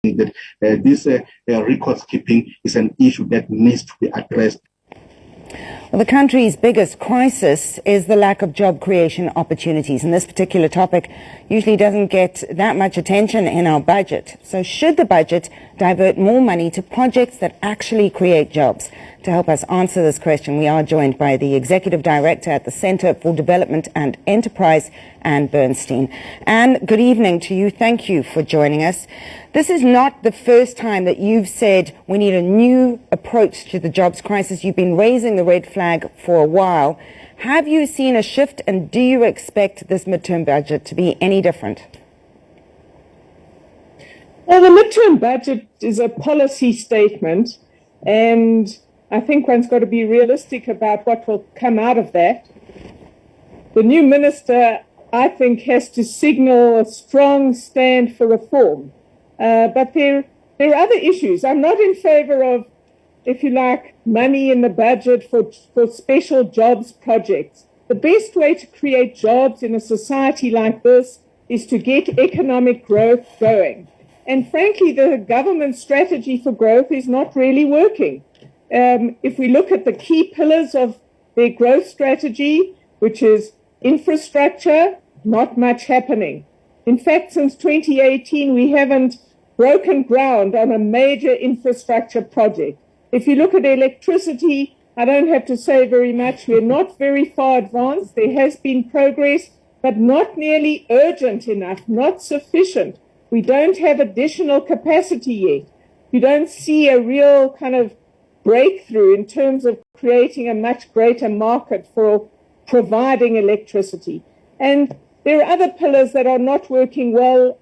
that this records keeping is an issue that needs to be addressed. Well, the country's biggest crisis is the lack of job creation opportunities, and this particular topic usually doesn't get that much attention in our budget. So should the budget divert more money to projects that actually create jobs? To help us answer this question, we are joined by the Executive Director at the Centre for Development and Enterprise, Anne Bernstein. Anne, good evening to you. Thank you for joining us. This is not the first time that you've said we need a new approach to the jobs crisis. You've been raising the red flag for a while. Have you seen a shift, and do you expect this midterm budget to be any different? Well, the midterm budget is a policy statement, and I think one's got to be realistic about what will come out of that. The new minister, I think, has to signal a strong stand for reform. But there are other issues. I'm not in favor of, if you like, money in the budget for special jobs projects. The best way to create jobs in a society like this is to get economic growth going. And frankly, the government strategy for growth is not really working. If we look at the key pillars of their growth strategy, which is infrastructure, not much happening. In fact, since 2018, we haven't broken ground on a major infrastructure project. If you look at electricity, I don't have to say very much. We're not very far advanced. There has been progress, but not nearly urgent enough, not sufficient. We don't have additional capacity yet. You don't see a real kind of breakthrough in terms of creating a much greater market for providing electricity. And there are other pillars that are not working well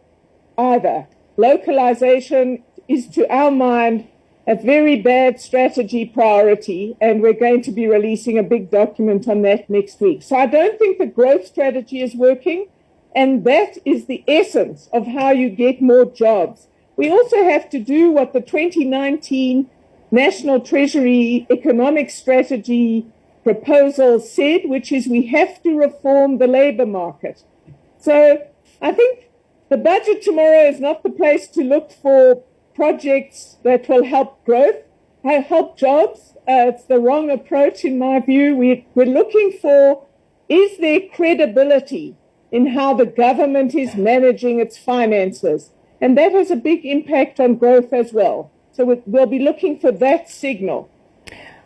either. Localization is, to our mind, a very bad strategy priority, and we're going to be releasing a big document on that next week. So I don't think the growth strategy is working, and that is the essence of how you get more jobs. We also have to do what the 2019 National Treasury Economic Strategy proposal said, which is we have to reform the labor market. So I think the budget tomorrow is not the place to look for projects that will help growth, help jobs. It's the wrong approach, in my view. We're looking for, is there credibility in how the government is managing its finances? And that has a big impact on growth as well. So we'll be looking for that signal.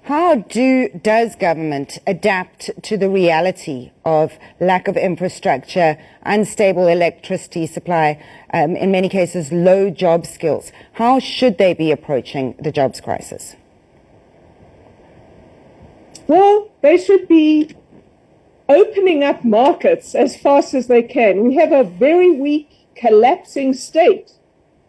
How does government adapt to the reality of lack of infrastructure, unstable electricity supply, in many cases low job skills? How should they be approaching the jobs crisis? Well, they should be opening up markets as fast as they can. We have a very weak, collapsing state,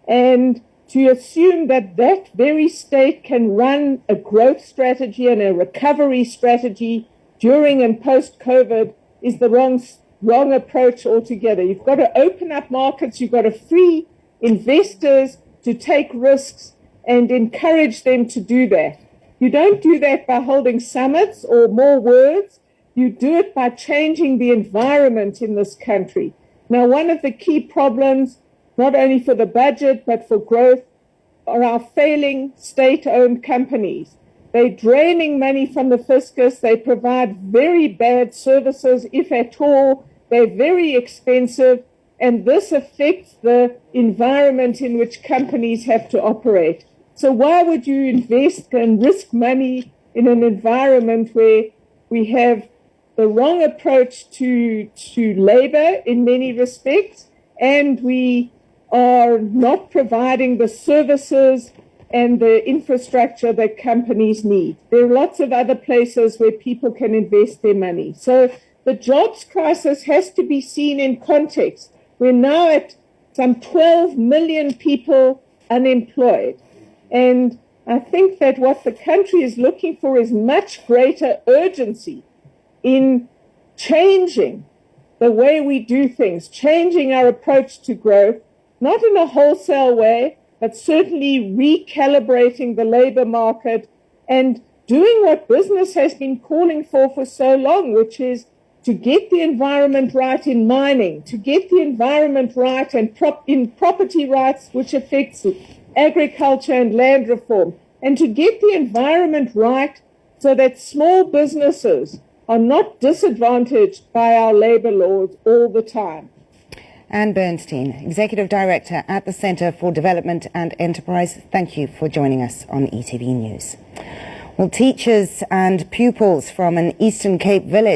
and to assume that that very state can run a growth strategy and a recovery strategy during and post-COVID is the wrong approach altogether. You've got to open up markets, you've got to free investors to take risks and encourage them to do that. You don't do that by holding summits or more words. You do it by changing the environment in this country. Now, one of the key problems, not only for the budget, but for growth, are our failing state-owned companies. They're draining money from the fiscus. They provide very bad services, if at all. They're very expensive, and this affects the environment in which companies have to operate. So why would you invest and risk money in an environment where we have the wrong approach to labor in many respects, and we are not providing the services and the infrastructure that companies need? There are lots of other places where people can invest their money. So the jobs crisis has to be seen in context. We're now at some 12 million people unemployed. And I think that what the country is looking for is much greater urgency in changing the way we do things, changing our approach to growth, not in a wholesale way, but certainly recalibrating the labor market and doing what business has been calling for so long, which is to get the environment right in mining, to get the environment right and in property rights, which affects agriculture and land reform, and to get the environment right so that small businesses are not disadvantaged by our labor laws all the time. Anne Bernstein, Executive Director at the Centre for Development and Enterprise, thank you for joining us on ETV News. Well, teachers and pupils from an Eastern Cape village